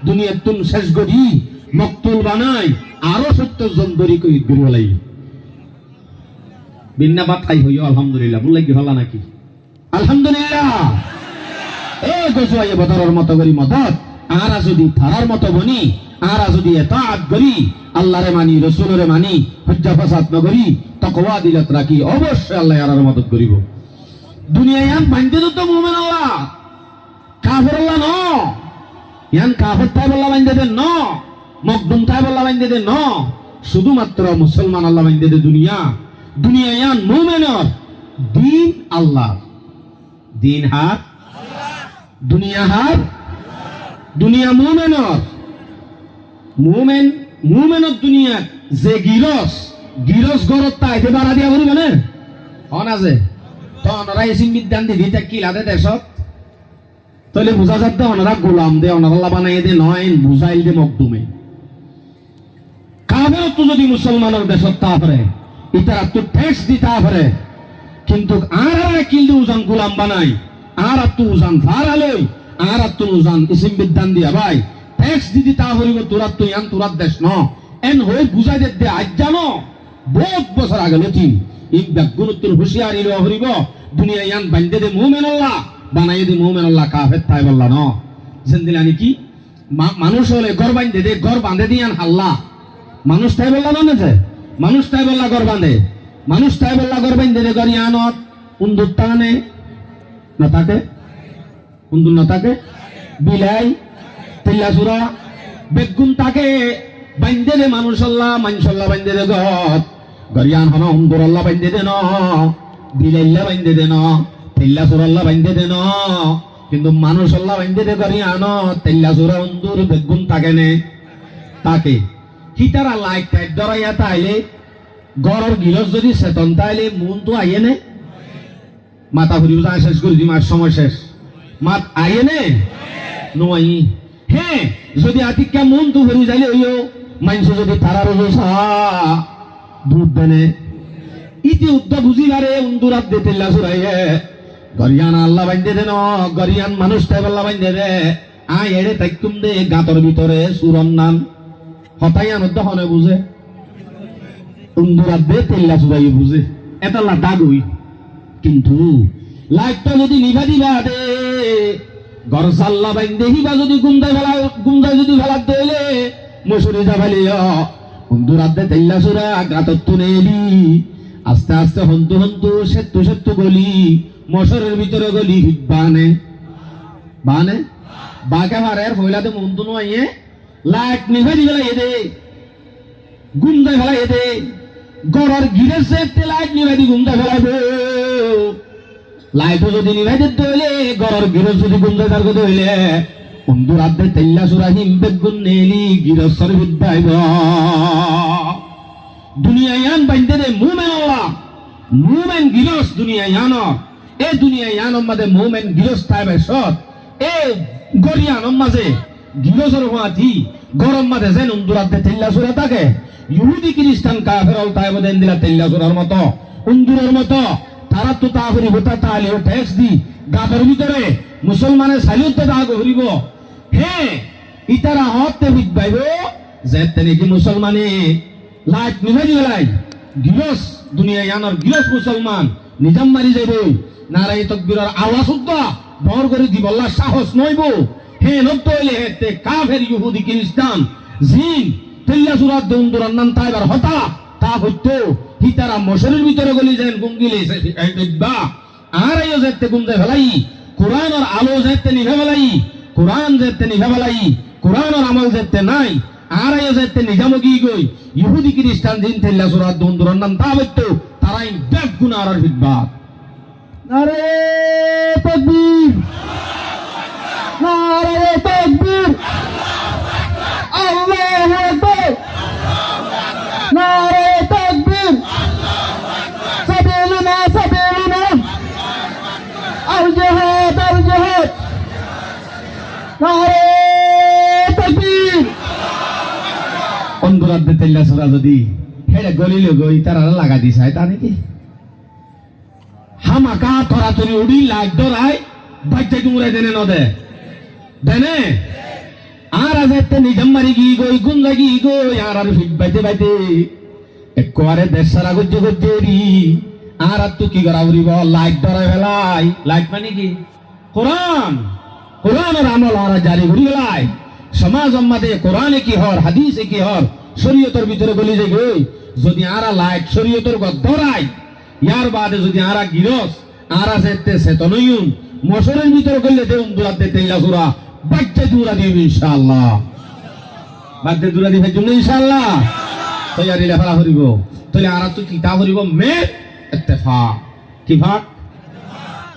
দুনিয়ার তুন শেষ করি মকতুল বানাই আরো 70 জন দরি কই গরিলাই বিন্না বাত খাই হইও আলহামদুলিল্লাহ বললে কি হলা নাকি আলহামদুলিল্লাহ। এই গজওয়ায়ে বদরের মতো করি মদত আরা যদি থারার মতো বনি আরা যদি ইতাআত করি আল্লাহরে মানি রাসূলরে মানি হজ্জা ফাসাদ ন করি তাকওয়া দিলত রাখি অবশ্যই আল্লাহ আরার মদত করিব। দুনিয়ায় আন বান্দে তো মুমিন আল্লাহ কাফির আল্লাহ ন ইয়ান কাফির তাই বল্লা বান্দে দেন ন মকদুম তাই বল্লা বান্দে দেন ন শুধুমাত্র মুসলমান আল্লাহ বান্দে দে দুনিয়া দুনিয়ায় আন মুমিনের দিন আল্লাহ দিন হাত দুনিয়া হাত দুনিয়া মুমিনের মুমিন মুমিনের দুনিয়া যে গিরস গরত তাইতে বাড়া দিয়া বলি মানে হন আছে তো ওনারা এসিন বিদ্যান দিদি তা কি লাদে দেশত তাহলে বুঝা যাচ্ছে ওনারা গোলাম দে ওনারা বানাই দে নয় বুঝাইল দে মকদুমে কাবের তো যদি মুসলমানের দেশত তা পারে ইতারা তো ট্যাক্স দিতে পারে কিন্তু আর কিলদে উজান গোলাম বানাই আর তো উজান ফারালই আর তো উজান ইসিম বিদ্যান দিয়া ভাই ট্যাক্স দিদি তা হরিব তোরা তো ইয়ান তোরা দেশ ন এন হই বুঝাই দে আজ জানো বহুত বছর আগে লতি এই ব্যাগুনতুল হুশিয়ারি লো হরিব দুনিয়া ইয়ান বান্দে দে মুমিন আল্লাহ বানাই দে মুমিন আল্লাহ কাফের তাই বললা ন জিন্দিলানি কি মানুষ হলে ঘর বাঁধে দে ঘর বাঁধে দিয়ান হাল্লা মানুষ তাই বললা না যে মানুষ তাই বললা ঘর বাঁধে মানুষ তাই বললা ঘর বাঁধে দে ঘর ইয়ানত উন্দুর টানে না থাকে উন্দুর না থাকে বিলাই তেল্লাসুরা বেগুন তাকে বাঁধে দে মানুষ আল্লাহ মানুষ আল্লাহ বাঁধে দে ঘর গরিয়ান হন উন্দুর আল্লাহ বাঁধে দে ন বিলাইল্লা বাঁধে দে ন তেল্লাসুরা আল্লাহ বাঁধে দে ন কিন্তু মানুষ আল্লাহ বাঁধে দে গরিয়ান তেল্লাসুরা উন্দুর বেগুন তাকে নে তাকে হিতারা লাইক টাইট ধরাইয়া তাইলে গড়ের গিরস যদি চেতন তাইলে মন তো আইয়ে নে মাথা ঘুরি যা শেষ করে দিম আর সময় শেষ মাত আইয়ে নে নয় হ্যাঁ যদি আতিকা মন তো ঘুরি যাইলে ওইও মানুষ যদি তারার দুধ দেনে ইতি উদ্দা বুঝি বারে উন্দুরাত দে তেল্লা সুরাইয়ে গরিয়ান আল্লাহ বাঁধে দে ন গরিয়ান মানুষ তাই আল্লাহ বাঁধে দে আয় এড়ে তাইকুম দে গাতর ভিতরে সুরন নাম হতাইয়া মধ্যে হনে বুঝে উন্দুরাত দে তেল্লা সুরাই বুঝে এটা দাগ হই কিন্তু লাইটটা যদি নিভা দিবা দে ঘর সাল্লা বাঁধে হিবা যদি গুমদায় যদি ফেলাত দিলে মশুরি যাবালি উন্দুরাত দে তেল্লা সুরা গাতর তুনে এলি আস্তে আস্তে হন্তু হন্তু সেতু সেতু গলি মশরের ভিতরে গলি বানে বানে বাকে মারে ফইলাতে মন্তু নয় লাইট নিভে দিবে এদে গুমদায় ফেলা এদে গড়ার গিরে সে লাইট নিভে দি গুমদায় ফেলাইব লাইটও যদি নিভাই দিতে হইলে ঘরের গৃহস্থ যদি গুঞ্জা তার কথা হইলে বন্ধু রাতে তেল্লা সুরা হিম বেগুন নেলি গৃহস্থর বিদ্যাইব দুনিয়া ইয়ান বাইন্দে দে মুমেন আল্লাহ মুমেন গৃহস্থ দুনিয়া ইয়ান এ দুনিয়া ইয়ান মাঝে মুমেন গৃহস্থ থাইবে সৎ এ গরিয়ান মাঝে গৃহস্থর হওয়াতি গরম মাঝে যেন বন্ধু রাতে তেল্লা সুরা থাকে ইহুদি খ্রিস্টান কাফের তাইব দেন দিলা তেল্লা সুরার মতো উন্দুরের মতো তারা তো তা করিব তা তাহলে ট্যাক্স দি গাবের ভিতরে মুসলমানের সালিউত তা করিব হে ইতারা হতে বিদ্যাইব যে নাকি মুসলমানে লাইট নিভাই দিলাই গিরস দুনিয়া ইয়ানোর গিরস মুসলমান নিজাম মারি যাইব নারাই তাকবীরের আওয়াজ উদ্দা বহর করে দিব আল্লাহ সাহস নইব হে নব্দ হইলে হেতে কাফের ইহুদি খ্রিস্টান জিন তেল্লা সুরাত দন্দুরার নাম তাইবার হতা তা হইতো হিতারা মশরের ভিতরে গলি যেন গুঙ্গিলে বা আর আইও যেতে গুঞ্জে ফেলাই কোরআনের আলো যেতে নিভে ফেলাই কোরআন যেতে নিভে ফেলাই কোরআনের আমল যেতে নাই আর আইও যেতে নিজামগি গই ইহুদি খ্রিস্টান জিন তেল্লা সুরাত দন্দুরার নাম তা হইতো তারাই বেগ গুনার ফিদবা নারে তাকবীর নারে তাকবীর আল্লাহু আকবার নারে তাকবীর সাবিলুনা সাবিলুনা আল জিহাদ নারে তাকবীর অন্ধরাত তেল্লা সুরা যদি হেড়ে গলিলে গই তারা লাগা দিছাই তা নাকি হামাকা তরাতরি উড়ি লাগ ধরাই বাচ্চা তুমরে দেনে নদে দেনে আর আজতে নিজাম মারি গি গই গুন লাগি গই আর ফিট বাইতে বাইতে একবারে দেশ সারা গজ্জে গজ্জেরি আর তো কি করা উড়িব লাইট ধরাই ফেলাই লাইট মানে কি কোরআন কোরআনের আমল আর জারি ঘুরি গেলাই সমাজ আমাদে কোরআনে কি হর হাদিসে কি হর শরীয়তের ভিতরে গলি যে গই যদি আরা লাইট শরীয়তের গদ ধরাই ইয়ার বাদে যদি আরা গিরস আরা সেতে সেতনয়ুন মশরের ভিতরে গলে দেউন দুরাতে তেল্লা সুরা বাচ্চা দুরা দিবে ইনশাআল্লাহ বাচ্চা দুরা দিবে জন্য ইনশাআল্লাহ তৈয়ারি লেখা করিব তাহলে আরা তো কিতাব করিব মে ইত্তেফাক কি ভাগ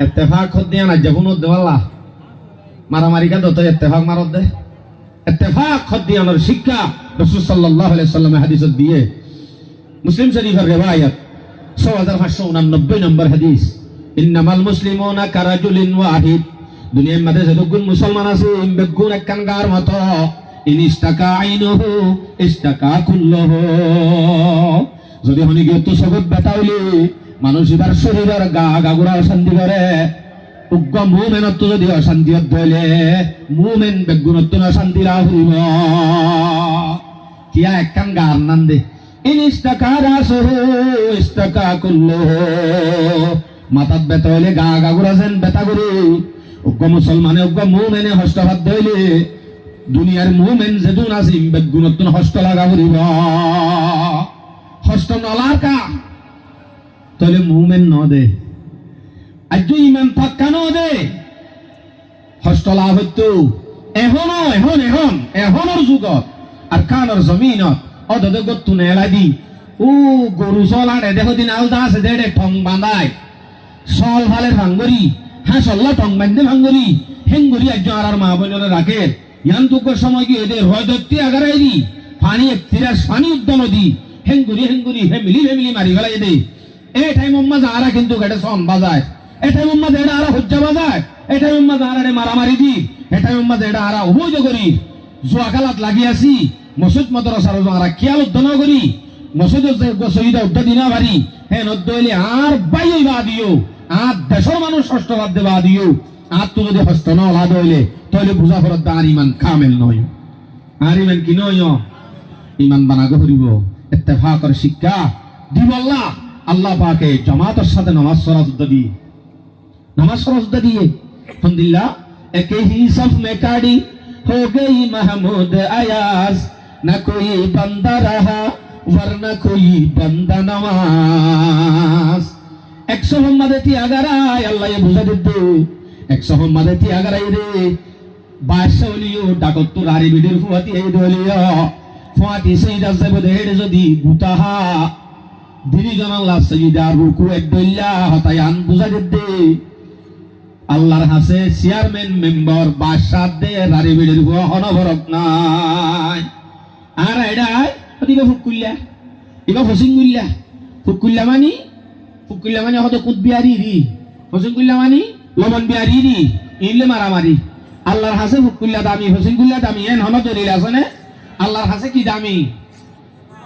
ইত্তেফাক হদ্দিয়া না যখন দেওয়াল্লাহ মারামারি কা দত ইত্তেফাক মারদ দে ইত্তেফাক হদ্দিয়ানোর শিক্ষা রাসূল সাল্লাল্লাহু আলাইহি সাল্লামের হাদিসত দিয়ে মুসলিম শরীফের রিওয়ায়াত 6589 নম্বর হাদিস ইন্নামাল মুসলিমুনা কারাজুলিন ওয়াহিদ দুনিয়ার মধ্যে যতগুণ মুসলমান আছে বেগুন একখান গার মতো ইনিস্তাকা আইনুহু ইস্তাকা কুল্লুহু যদি হনি গিয়ে তো সবত বেতাইলি মানুষ এবার শরীরের গা গাগুরা শান্তি করে উগ্র মুমেনত যদি অশান্তি হইলে মুমেন বেগুনত না শান্তি লাভ হইব কিয়া একখান গার নাম দে ইনিস্তাকা রাসুহু ইস্তাকা কুল্লুহু মাথাত বেতা হইলে গা গাগুরা যেন বেতা করি উগ্র মুসলমানে উগ্র মুমেনে হস্তভাত ধইলে দুনিয়ার মুমেন যেদুন আসিম বেগুনত হস্ত লাগা করিব হস্ত নলার কা তাহলে মুমেন ন দে আজ ইমান পাক্কা ন দে হস্ত লাভ হইতো এখনৰ যুগত আর কানৰ জমিনত অদদে গত্তু নেলা দি ও গরু চলাড়ে দেখো দিন আলদা আছে দেড়ে ঠং বাঁধায় সল ফালে ভাঙ্গরি হ্যাঁ সল্লা ঠং বাঁধতে ভাঙ্গরি হেঙ্গরি একজন আর মা বোনের রাখে ইয়ান্তুক সময় কি এদের হয় দত্তি আগারাই দি পানি একতিরাস পানি উদ্যান দি হেঙ্গুরি হেমিলি মারি ফেলাই দে এই টাইম উম্মা যারা কিন্তু গেটে সন বাজায় এই টাইম উম্মা যেটা আরা হজ্জা বাজায় এই টাইম উম্মা যারা মারামারি দি এই টাইম উম্মা যেটা আরা অভিযোগ করি জোয়াকালাত লাগি আছি মসজিদ মাদ্রাসার যারা খেয়াল উদ্যান করি মসজিদের শহীদা উদ্যা দিনা ভারি হ্যাঁ নদ্য হইলে আর বাইই বা দিও আর দেশের মানুষ ষষ্ঠ বাদ দেবা দিও আর তো যদি হস্ত ন লাদ হইলে তাহলে বুঝা ফরত আর ইমান কামেল নয় আর ইমান কি নয় ইমান বানাগো করিব ইত্তেফাকর শিক্ষা দিব আল্লাহ পাকে জামাতের সাথে নামাজ সরাজ দিয়ে আলহামদুলিল্লাহ একে হি সফ মে কাড়ি हो गई महमूद अयाज न कोई बंदा रहा वरना कोई बंदा नवाज एक सौ मोहम्मद अगर आए अल्लाह ये बुझा देते एक सौ मोहम्मद अगर आए रे बादशाह लियो डाकत तो रारी बिडिर फुआती है दोलियो फुआती सईदा से बदेड़ जदी गुताहा दिली जन अल्लाह सईदा रुकू एक दोल्ला हतायान बुझा देते আল্লাহর হাসে চেয়ারম্যান মেম্বার বাসার দে রাড়ি বিড়ির অনবরত নাই আর এডাই দিবা ফুকুল্লা দিবা ফসিংগুল্লা মানে হয়তো কুদ বিহারি রি ফসিংগুল্লা মানি লবণ বিহারি রি ইনলে মারামারি আল্লাহর হাসে ফুকুল্লা দামি ফসিংগুল্লা দামি এন হন দলিল আছে না আল্লাহর হাসে কি দামি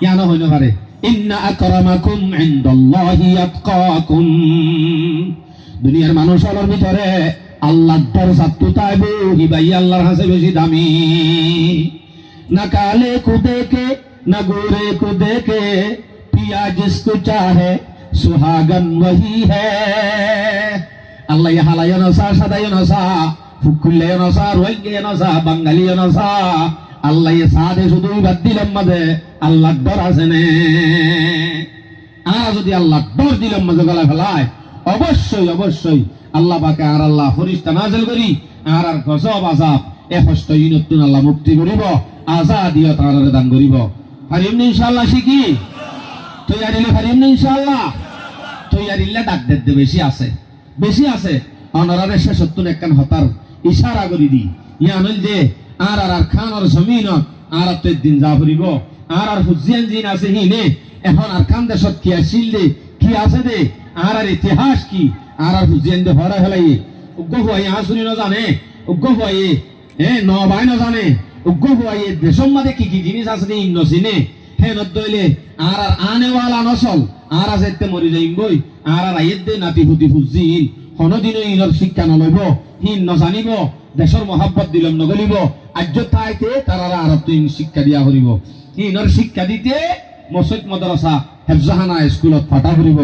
কেন হইতে পারে ইন্না আকরামাকুম ইনদাল্লাহি আতকাকুম দুনিয়ার মানুষের ভিতরে আল্লাহর দরজাত তো তাইবো হিবাই আল্লাহর হাসে বেশি দামি না কালে কো দেখে না গোরে কো দেখে পিয়া জিসকো চাহে সুহাগন वही है আল্লাহ হালায় নসা সাদায় নসা ফুকুলে নসা রোহিঙ্গে নসা বাঙালি নসা আল্লাহ সাদে শুধু বাদ দিলাম মাঝে আল্লাহর ডর আছে নে আর যদি আল্লাহর ডর দিলাম মাঝে গলা ফেলায় অবশ্যই আল্লাহ পাকে আর আল্লাহ ফেরেশতা নাযিল করি আর গজব আযাব এ হস্ত ইনতুন আল্লাহ মুক্তি করিব আজাদিয়ত আর দান করিব পারিম না ইনশাআল্লাহ শিখি তৈয়ারিলে পারিম না ইনশাআল্লাহ তৈয়ারিলে ডাক দে বেশি আছে অনরারে শেষত্তুন একখান হতার ইশারা করি দি ইয়ানল যে আর খান আর জমিন আর তে দিন যা ফুরিব আর হুজিয়ান জিন আছে হিনে এখন আর খান দেশত কি আছিল দে কি আছে দে আর ইতিহাস কি আর হুজিয়ান দে ভরা হেলাই উগ্গ হই আসুনি না জানে উগ্গ হই ন ভাই না জানে উগ্গ হই দেশম মাঝে কি জিনিস আছে দে ইন্ন সিনে হে নদইলে আর আনেওয়ালা নসল আর যেতে মরি যাইম বই আর আইত দে নাতি ফুটি ফুজিন হনদিন ইনর শিক্ষা নলইব হিন নজানিব দেশর মহাব্বত দিলম নগলিব আজ্য তাইতে তারা আর তুই শিক্ষা দিয়া করিব ইনর শিক্ষা দিতে মসজিদ মাদ্রাসা হেফজাহানা স্কুলত ফাটা করিব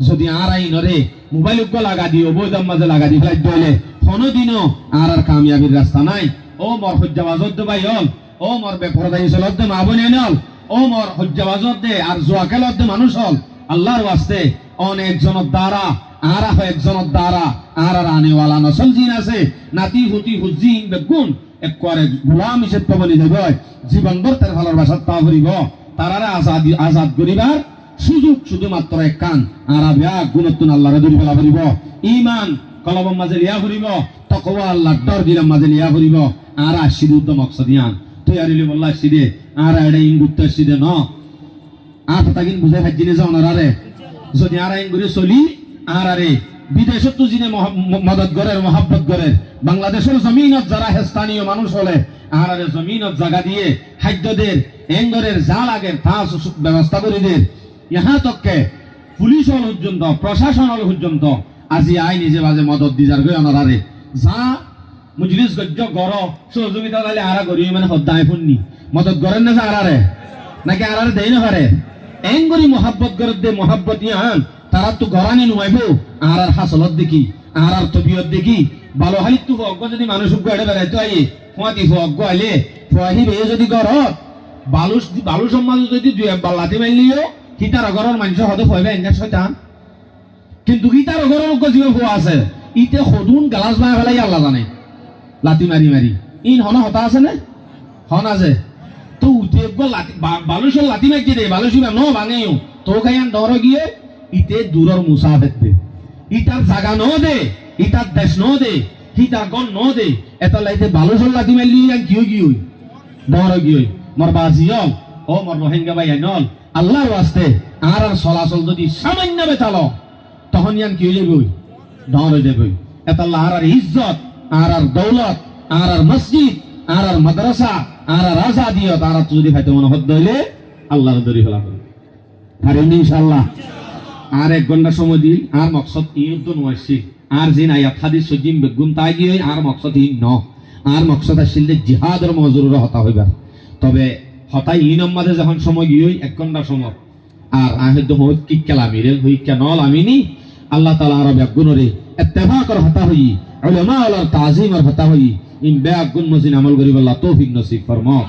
যদি আর আইনরে মোবাইল উগ্গ লাগা দিও বৈদম মাঝে লাগা দি ফেলাই দইলে হনদিনও আর কামিয়াবির রাস্তা নাই ও মর হজ্জাবাজত দে ভাই হল ও মর বেপরদাই চলত দে মা বনে নল ও মর হজ্জাবাজত দে আর জোয়া খেলত দে মানুষ হল আল্লাহর ওয়াস্তে অনেক জনের দ্বারা আর একজনের দ্বারা আর আনেওয়ালা নসল জিন আছে নাতি হুতি হুজিন বেগুন একবারে গোলাম হিসেবে পাবনি দেব জীবনভর তার ভালোর বাসাত পা ভরিব তারারে আজাদ করিবার সুযোগ শুধুমাত্র এক কান আর গুণত্তুন আল্লাহরে ধরি ফেলা ভরিব ইমান কলবম মাঝে লিয়া ভরিব তকওয়া আল্লাহর ডর দিলাম মাঝে লিয়া ভরিব আর আশিদ উদ্দ মকসদিয়ান তৈয়ারিলি বল্লা সিদে আর এডে ইঙ্গুত্ত সিদে ন আর তাকিন বুঝে ভাজিনে যাও নারে যদি আর ইঙ্গুরে চলি আর বিদেশত তো জিনে মদত গরের মহাব্বত গরের বাংলাদেশের জমিনত যারা স্থানীয় মানুষ হলে আর জমিনত জায়গা দিয়ে খাদ্যদের এঙ্গরের যা লাগে তা ব্যবস্থা করে দের ইহা তককে পুলিশ হল পর্যন্ত প্রশাসন হল পর্যন্ত আজি আই নিজে বাজে মদত দিজার গই অনারে যা মুজলিস গজ্জ গর সহযোগিতা দিলে আর গরি মানে হদ্দায় ফুননি মদত গরেন না আরারে নাকি আরারে দেই না পারে এঙ্গরি মহাব্বত গরের দে মহাব্বত ইয়ান তারা তো গরানি নুয়াইব আর হাসলত দেখি আর তবিয়ত দেখি ভালো হালিত তো অজ্ঞ যদি মানুষ এড়ে বেড়াইতো আইয়ে ফুয়াতি অজ্ঞ আইলে ফুয়াহিবে যদি গরত বালু সমাজ যদি দুই লাঠি মারলিও হিতার ঘরের মানুষ হতে ফয়বে এঙ্গা শয়তান কিন্তু হিতার ঘরের অজ্ঞ জীবন ফুয়া আছে ইতে সদুন গালাস বাই ফেলাই আল্লাহ জানে লাঠি মারি ইন হন হতা আছে না হন আছে তো উঠে লাঠি বালুসর লাঠি মারি দে বালুসিবা ন ভাঙেও তো খাইয়ান ডর গিয়ে ইতে দূরের মুসাফের দে ইটার জায়গা ন দে ইটার দেশ ন দে হিতার গণ ন দে এটা লাইতে বালুসর লাঠি মারলি কি হই ডর গিয়ে মর বাজিয়ল ও মর রোহিঙ্গা ভাই নল আল্লাহর ওয়াস্তে আর চলাচল যদি সামান্য বেতাল তখন ইয়ান কি হয়ে যাবই ডর হয়ে যাবই এটা আল্লাহ আর ইজ্জত আর দৌলত আর মসজিদ আর মাদ্রাসা আর আজাদিয়ত আর যদি খাইতে মনে হদ হইলে আল্লাহর দরি ফেলা করবে আর ইনশাআল্লাহ আর 1 ঘন্টা সময় দিন আর মকসদ ইউদ্ধ নয়সি আর যে আয়াত হাদিস সজিম বেগুন তাই গিয়ে আর মকসদ ই ন আর মকসদ আসিল যে জিহাদের মজুরুর হতা হইবার তবে হতাই ই নম্বরে যখন সময় গিয়ে 1 ঘন্টা সময় আর আহেদ হইত কি কালামি রেল হই কেনল আমিনি আল্লাহ তাআলা আর বেগুনরে ইত্তেফা কর হতা হই উলামা আলার তাজিম আর হতা হই ইন বেগুন মজিন আমল করিব আল্লাহ তৌফিক নসিব ফরমাও